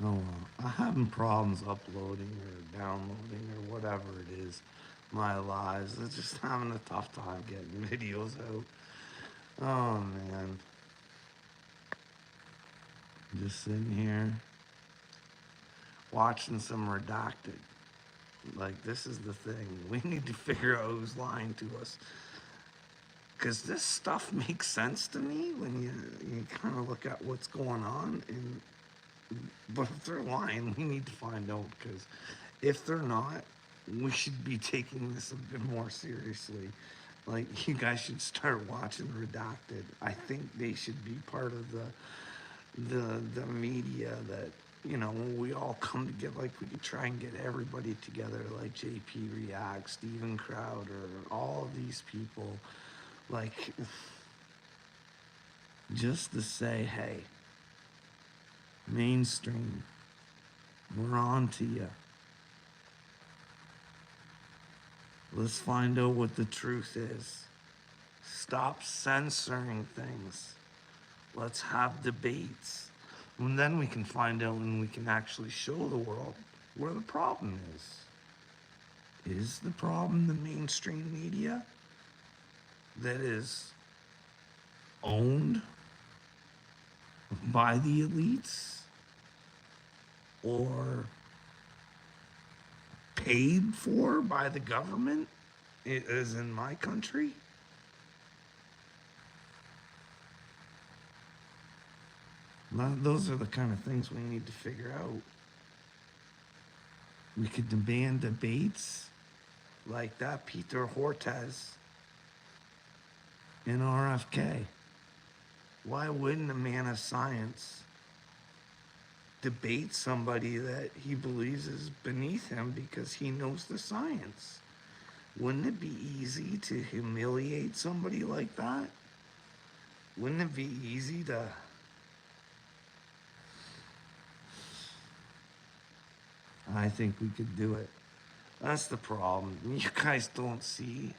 Oh well, I'm having problems uploading or downloading or whatever it is. My lives, it's just having a tough time getting videos out. Oh man, just sitting here watching some redacted. Like this is the thing. We need to figure out who's lying to us. Because this stuff makes sense to me when you kind of look at what's going on. But if they're lying, we need to find out. Because if they're not, we should be taking this a bit more seriously. Like you guys should start watching Redacted. I think they should be part of the media that when we all come together, like we could try and get everybody together, like JP React, Steven Crowder, all of these people, like just to say, hey, mainstream, we're on to you. Let's find out what the truth is. Stop censoring things. Let's have debates. And then we can find out and we can actually show the world where the problem is. Is the problem the mainstream media that is owned by the elites or paid for by the government, as in my country? Those are the kind of things we need to figure out. We could demand debates like that Peter Hortez in RFK. Why wouldn't a man of science debate somebody that he believes is beneath him because he knows the science? Wouldn't it be easy to humiliate somebody like that? Wouldn't it be easy to? I think we could do it. That's the problem. You guys don't see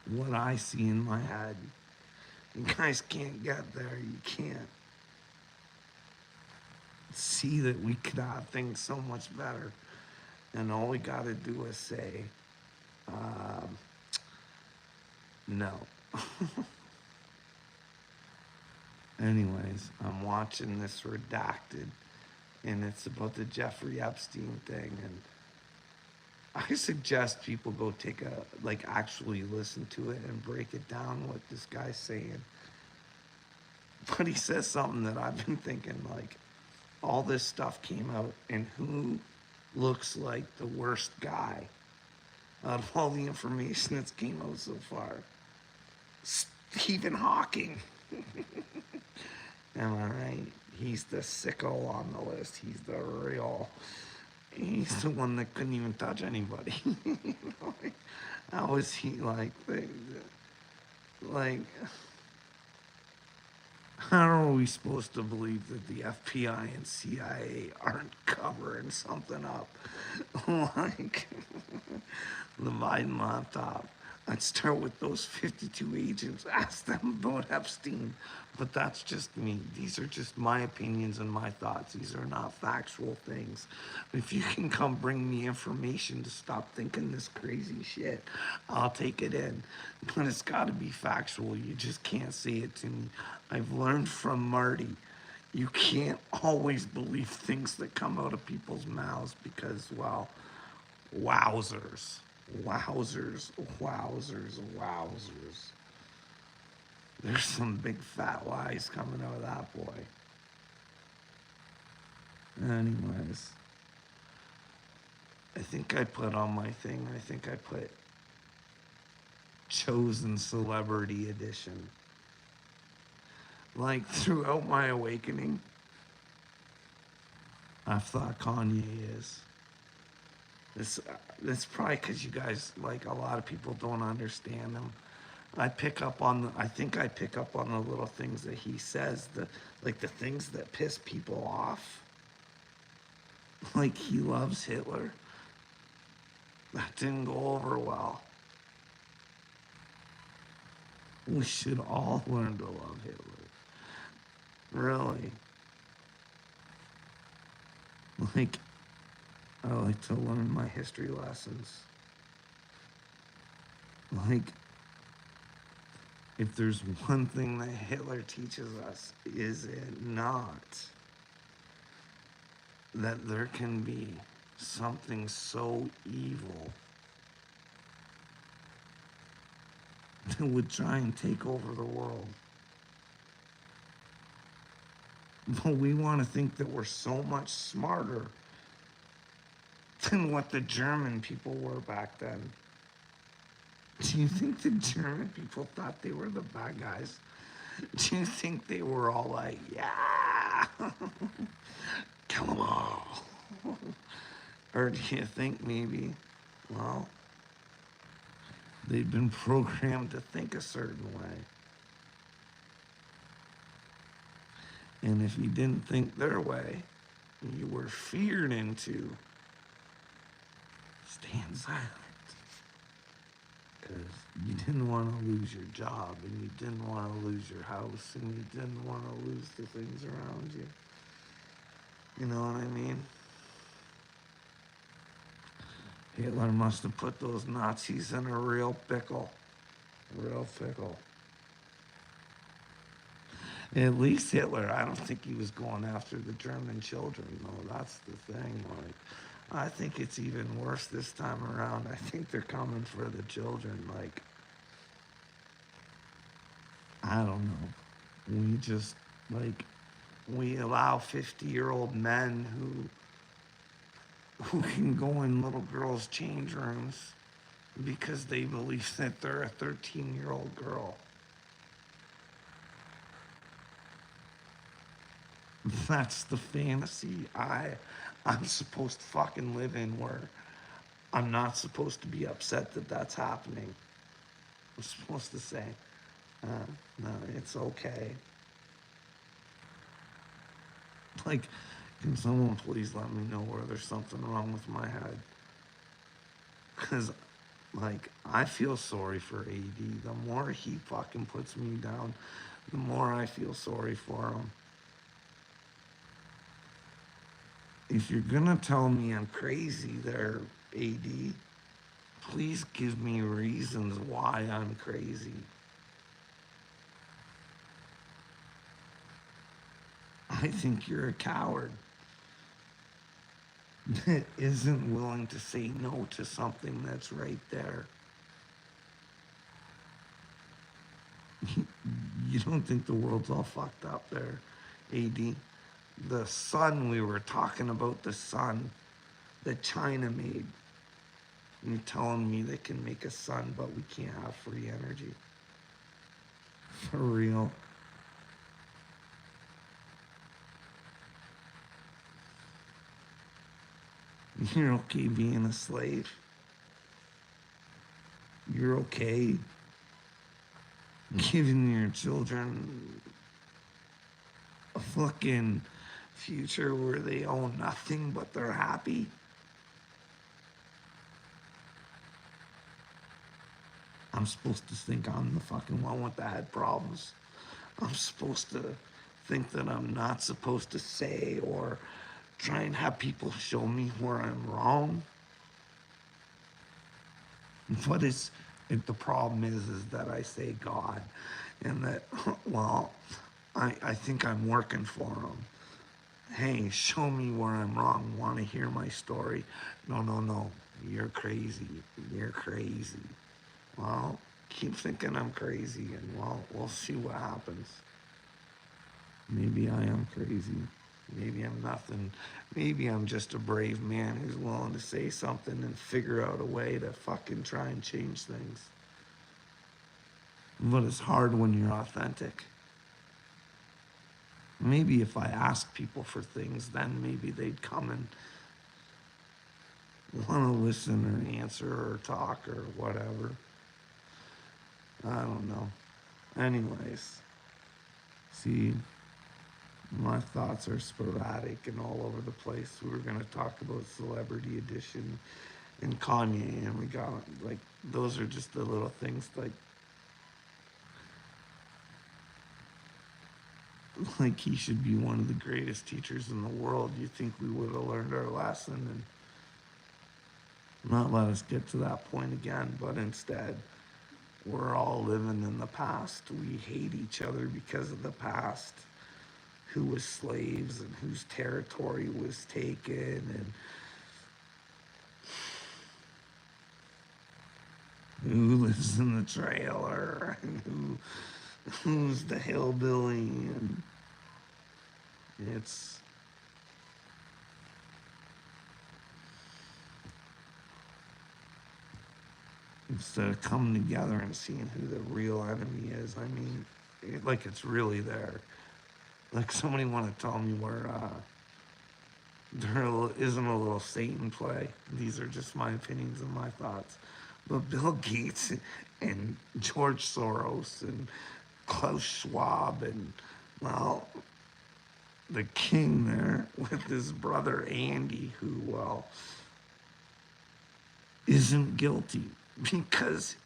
what I see in my head. You guys can't get there. You can't see that we could have things so much better. And all we got to do is say, um, no. Anyways, I'm watching this Redacted, and it's about the Jeffrey Epstein thing. And I suggest people go take a, like, actually listen to it and break it down what this guy's saying. But he says something that I've been thinking, like, all this stuff came out, and who looks like the worst guy out of all the information that's came out so far? Stephen Hawking. Am I right? He's the sicko on the list. He's the real. He's the one that couldn't even touch anybody. How is he like? How are we supposed to believe that the FBI and CIA aren't covering something up? Like the Biden laptop. I'd start with those 52 agents, ask them about Epstein. But that's just me. These are just my opinions and my thoughts. These are not factual things. If you can come bring me information to stop thinking this crazy shit, I'll take it in. But it's got to be factual. You just can't say it to me. I've learned from Marty. You can't always believe things that come out of people's mouths because, well, wowzers. Wowzers, wowzers, wowzers. There's some big fat lies coming out of that boy. Anyways, I think I put on my thing, I think I put chosen celebrity edition. Like throughout my awakening, I've thought Kanye is. This, that's probably because you guys, like a lot of people, don't understand him. I think I pick up on the little things that he says, like the things that piss people off. Like he loves Hitler. That didn't go over well. We should all learn to love Hitler. Really. Like, I like to learn my history lessons. Like, if there's one thing that Hitler teaches us, is it not that there can be something so evil that would try and take over the world? But we want to think that we're so much smarter than what the German people were back then. Do you think the German people thought they were the bad guys? Do you think they were all like, yeah, kill them all? Or do you think maybe, well, they'd been programmed to think a certain way? And if you didn't think their way, you were feared into staying silent. Because you didn't want to lose your job, and you didn't want to lose your house, and you didn't want to lose the things around you. You know what I mean? Hitler must have put those Nazis in a real pickle. Real pickle. At least Hitler, I don't think he was going after the German children. No, that's the thing. Like, I think it's even worse this time around. I think they're coming for the children. Like, I don't know. We just, like, we allow 50-year-old men who can go in little girls' change rooms because they believe that they're a 13-year-old girl. That's the fantasy I'm supposed to fucking live in, where I'm not supposed to be upset that that's happening. I'm supposed to say, no, it's okay. Like, can someone please let me know where there's something wrong with my head? Because, like, I feel sorry for AD. The more he fucking puts me down, the more I feel sorry for him. If you're gonna tell me I'm crazy there, AD, please give me reasons why I'm crazy. I think you're a coward that isn't willing to say no to something that's right there. You don't think the world's all fucked up there, AD? The sun, we were talking about the sun that China made. You're telling me they can make a sun, but we can't have free energy. For real. You're okay being a slave. You're okay giving your children a fucking future where they own nothing but they're happy. I'm supposed to think I'm the fucking one with the head problems. I'm supposed to think that I'm not supposed to say or try and have people show me where I'm wrong. What is the problem is that I say God, and that, well, I think I'm working for him. Hey, show me where I'm wrong. Want to hear my story? No, no, no. You're crazy. You're crazy. Well, keep thinking I'm crazy, and well, we'll see what happens. Maybe I am crazy. Maybe I'm nothing. Maybe I'm just a brave man who's willing to say something and figure out a way to fucking try and change things. But it's hard when you're authentic. Maybe if I ask people for things, then maybe they'd come and want to listen or answer or talk or whatever. I don't know. Anyways, see, my thoughts are sporadic and all over the place. We were going to talk about Celebrity Edition and Kanye, and we got, like, those are just the little things, like, like he should be one of the greatest teachers in the world. You think we would have learned our lesson and not let us get to that point again, but instead, we're all living in the past. We hate each other because of the past. Who was slaves and whose territory was taken and who lives in the trailer and who's the hillbilly, and it's instead of coming together and seeing who the real enemy is. I mean, like it's really there. Like somebody want to tell me where there isn't a little Satan play. These are just my opinions and my thoughts. But Bill Gates and George Soros and Klaus Schwab and, well, the king there with his brother Andy, who, well, isn't guilty because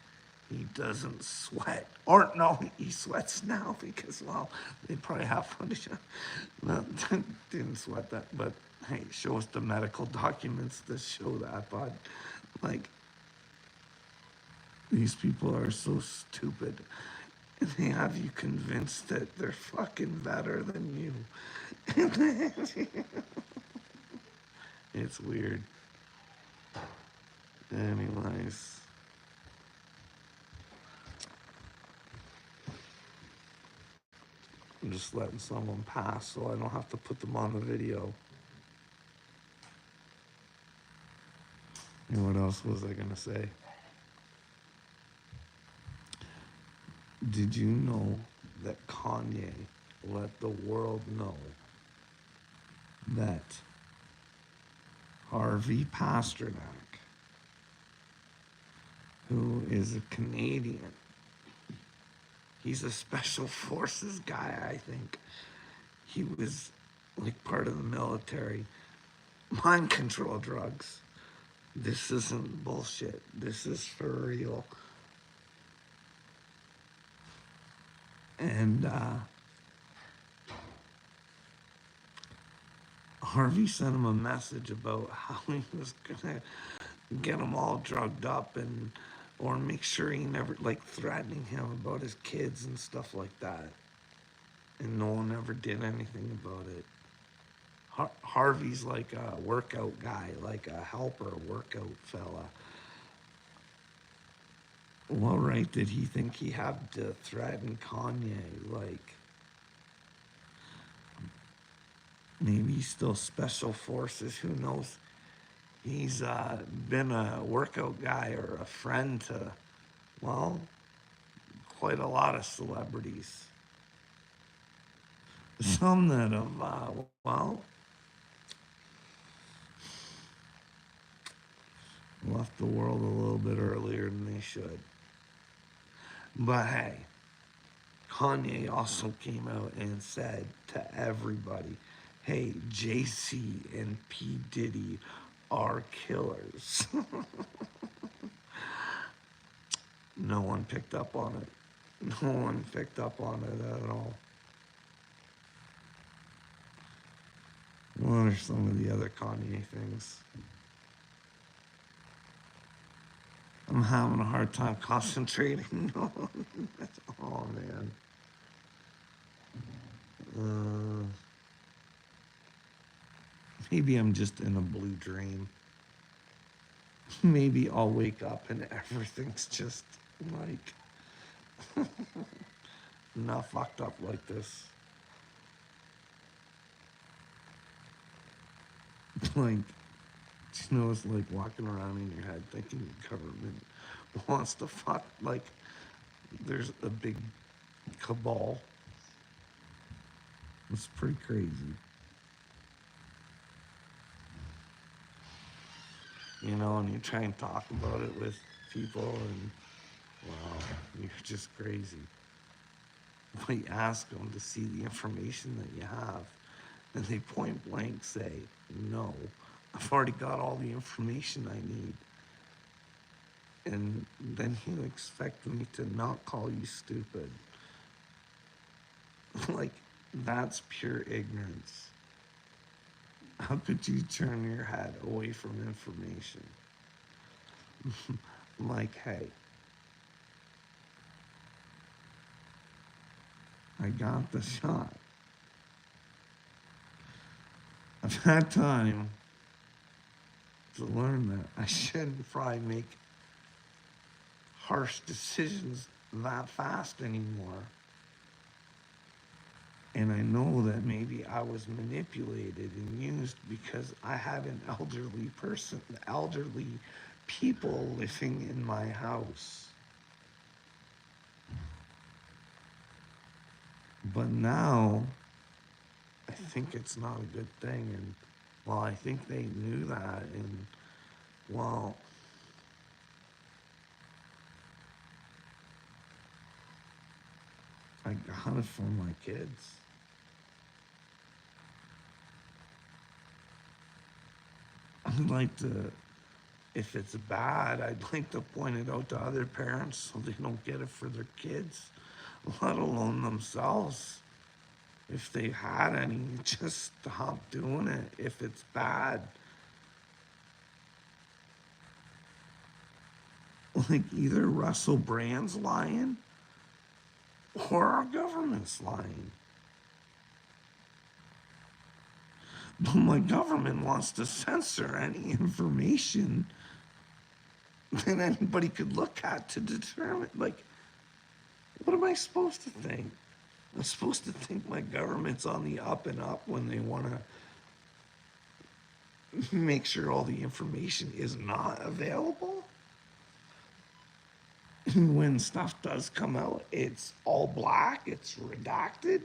he doesn't sweat. Or no, he sweats now because, well, they probably have footage. No, didn't sweat that, but hey, show us the medical documents to show that. But like, these people are so stupid. And they have you convinced that they're fucking better than you. It's weird. Anyways. I'm just letting someone pass so I don't have to put them on the video. And what else was I gonna say? Did you know that Kanye let the world know that Harvey Pasternak, who is a Canadian, he's a special forces guy, I think. He was like part of the military. Mind control drugs. This isn't bullshit. This is for real. And Harvey sent him a message about how he was gonna get him all drugged up and or make sure he never, like, threatening him about his kids and stuff like that. And no one ever did anything about it. Harvey's like a workout guy, like a helper workout fella. What right did he think he had to threaten Kanye? Like, maybe he's still special forces. Who knows? He's been a workout guy or a friend to, well, quite a lot of celebrities. Some that have, well, left the world a little bit earlier than they should. But hey, Kanye also came out and said to everybody, hey, JC and P. Diddy are killers. No one picked up on it. No one picked up on it at all. What are some of the other Kanye things? I'm having a hard time concentrating. Oh, man. Maybe I'm just in a blue dream. Maybe I'll wake up and everything's just like not fucked up like this. Like, you know, it's like walking around in your head thinking the government wants to fuck, like, there's a big cabal. It's pretty crazy. You know, and you try and talk about it with people, and wow, you're just crazy. But you ask them to see the information that you have, and they point blank say, no, I've already got all the information I need. And then you expect me to not call you stupid. Like, That's pure ignorance. How could you turn your head away from information? Like, hey, I got the shot. I've had time to learn that I shouldn't probably make harsh decisions that fast anymore. And I know that maybe I was manipulated and used because I had an elderly people living in my house. But now I think it's not a good thing. And well, I think they knew that. And well, I got it from my kids. I'd like to, if it's bad, I'd like to point it out to other parents so they don't get it for their kids, let alone themselves. If they had any, just stop doing it if it's bad. Like either Russell Brand's lying or our government's lying. But my government wants to censor any information that anybody could look at to determine, like, what am I supposed to think? I'm supposed to think my government's on the up and up when they want to make sure all the information is not available? And when stuff does come out, it's all black, it's redacted.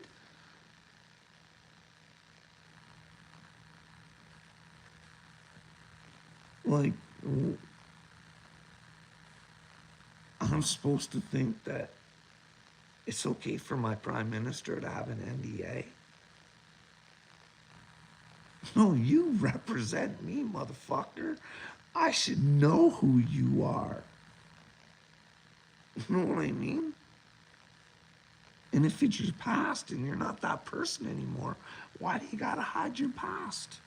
Like, I'm supposed to think that it's okay for my prime minister to have an NDA. No, you represent me, motherfucker. I should know who you are. You know what I mean? And if it's your past and you're not that person anymore, why do you gotta hide your past?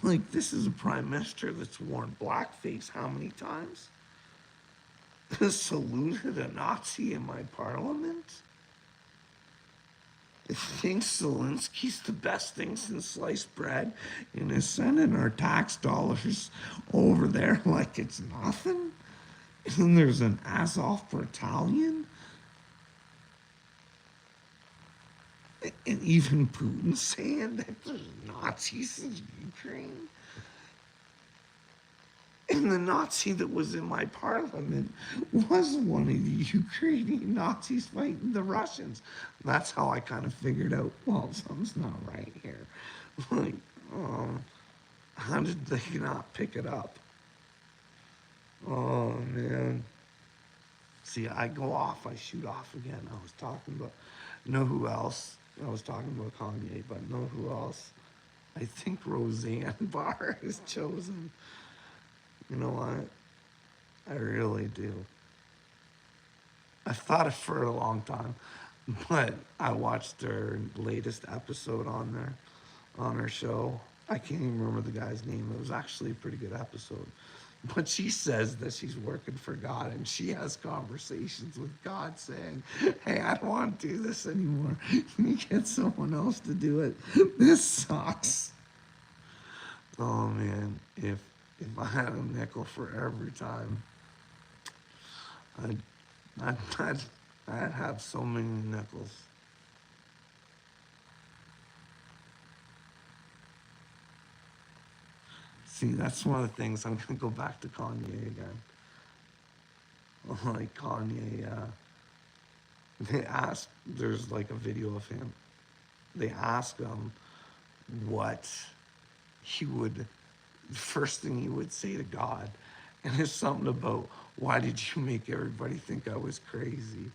Like, this is a prime minister that's worn blackface how many times? Saluted a Nazi in my parliament? Thinks Zelensky's the best thing since sliced bread and is sending our tax dollars over there like it's nothing? And there's an Azov battalion? And even Putin saying that there's Nazis in Ukraine? And the Nazi that was in my parliament was one of the Ukrainian Nazis fighting the Russians. That's how I kind of figured out, well, something's not right here. Like, how did they not pick it up? Oh, man. See, I go off, I shoot off again. I was talking about, know who else? I was talking about Kanye, but know who else? I think Roseanne Barr is chosen. You know what? I really do. I've thought it for a long time, but I watched her latest episode on there, on her show. I can't even remember the guy's name. It was actually a pretty good episode. But she says that she's working for God and she has conversations with God saying, hey, I don't want to do this anymore. Can you get someone else to do it? This sucks. Oh man, if I had a nickel for every time, I'd I'd, I'd, I'd have so many nickels. See, that's one of the things. I'm gonna go back to Kanye again. Like Kanye, they asked. There's like a video of him. They ask him what he would, the first thing he would say to God, and it's something about why did you make everybody think I was crazy?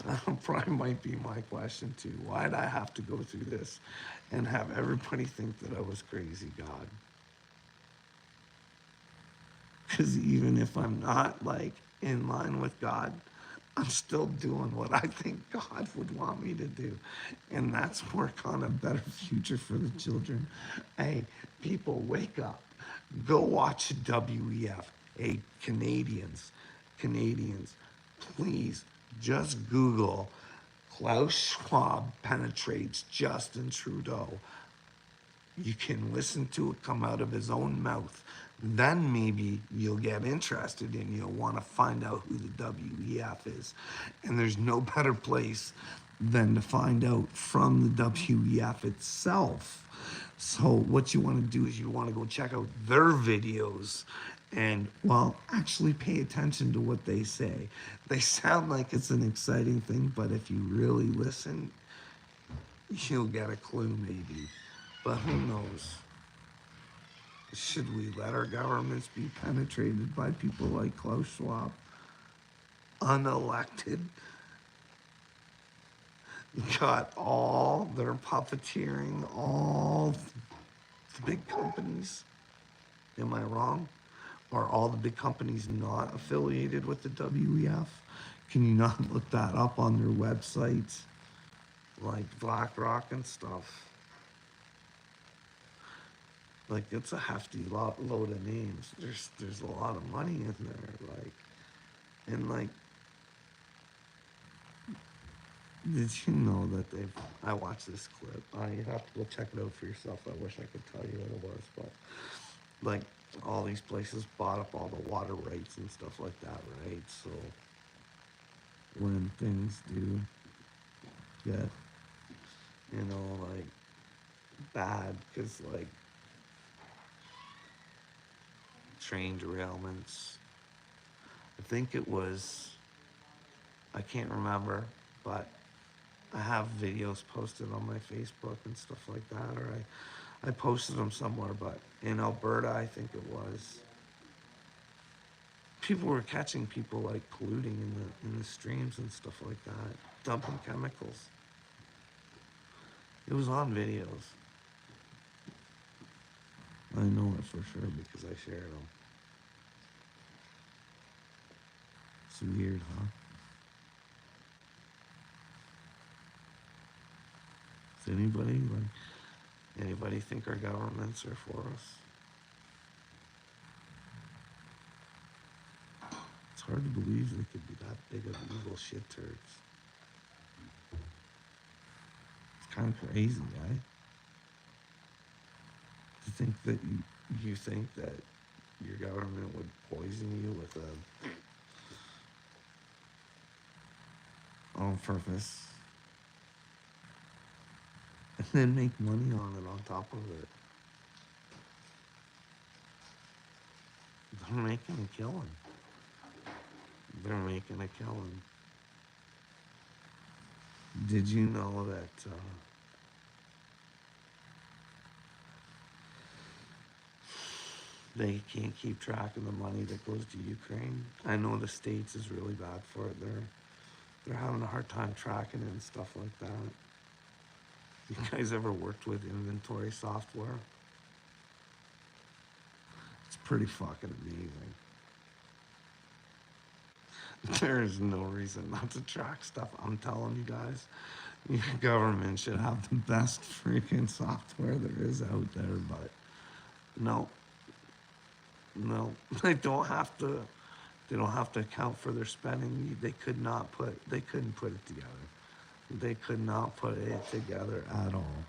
That probably might be my question too. Why'd I have to go through this and have everybody think that I was crazy, God? Because even if I'm not, like, in line with God, I'm still doing what I think God would want me to do. And that's work on a better future for the children. Hey, people, wake up. Go watch WEF. Hey, Canadians, please just Google Klaus Schwab penetrates Justin Trudeau. You can listen to it come out of his own mouth. Then maybe you'll get interested and you'll want to find out who the WEF is. And there's no better place than to find out from the WEF itself. So what you want to do is you want to go check out their videos and, well, actually pay attention to what they say. They sound like it's an exciting thing, but if you really listen, you'll get a clue maybe. But who knows? Should we let our governments be penetrated by people like Klaus Schwab? Unelected? Got all their puppeteering, all the big companies. Am I wrong? Are all the big companies not affiliated with the WEF? Can you not look that up on their websites? Like BlackRock and stuff. Like, it's a hefty load of names. There's a lot of money in there. Like, and like, did you know that they've? I watched this clip. You have to go check it out for yourself. I wish I could tell you what it was, but like, all these places bought up all the water rights and stuff like that, right? So when things do get, like bad, because like train derailments. I think it was, I can't remember, but I have videos posted on my Facebook and stuff like that, or I posted them somewhere, but in Alberta, I think it was. People were catching people like polluting in the streams and stuff like that, dumping chemicals. It was on videos. I know it for sure because I shared them. It's weird, huh? Does anybody think our governments are for us? It's hard to believe they could be that big of evil shit turds. It's kind of crazy, right? To think that you think that your government would poison you with on purpose and then make money on it on top of it. They're making a killing. They're making a killing. Did you know that they can't keep track of the money that goes to Ukraine? I know the States is really bad for it. They're having a hard time tracking it and stuff like that. You guys ever worked with inventory software? It's pretty fucking amazing. There is no reason not to track stuff. I'm telling you guys, your government should have the best freaking software there is out there, but no, they don't have to. They don't have to account for their spending. They couldn't put it together. They could not put it together at all.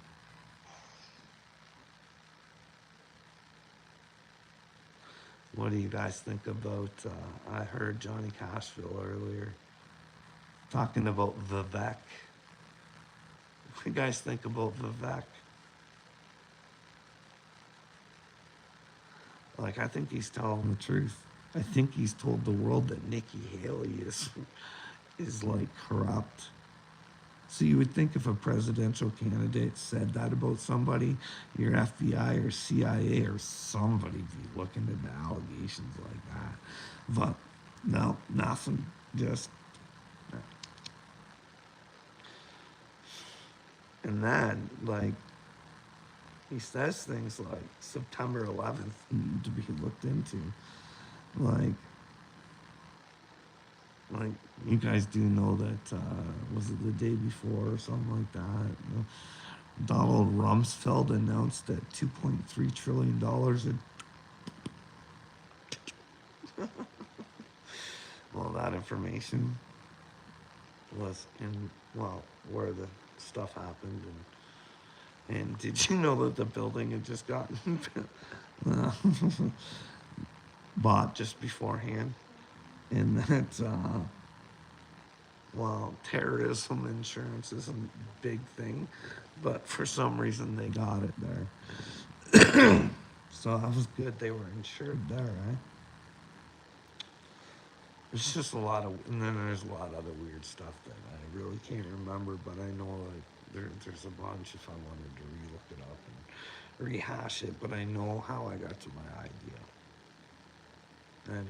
What do you guys think about, I heard Johnny Cashville earlier talking about Vivek. What do you guys think about Vivek? Like, I think he's telling the truth. I think he's told the world that Nikki Haley is like corrupt. So you would think if a presidential candidate said that about somebody, your FBI or CIA or somebody be looking into allegations like that. But no, nothing. Just. And then, like, he says things like September 11th need to be looked into. Like, Like, you guys do know that, was it the day before or something like that? Donald Rumsfeld announced that $2.3 trillion in. Well, that information was in, well, where the stuff happened. And did you know that the building had just gotten uh, bought just beforehand? And that, well, terrorism insurance isn't a big thing, but for some reason they got it there. So that was good. They were insured there, right? There's just a lot of, and then there's a lot of other weird stuff that I really can't remember, but I know like there's a bunch if I wanted to re-look it up and rehash it, but I know how I got to my idea. Anyways,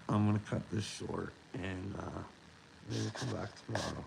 I'm gonna cut this short and maybe come back tomorrow.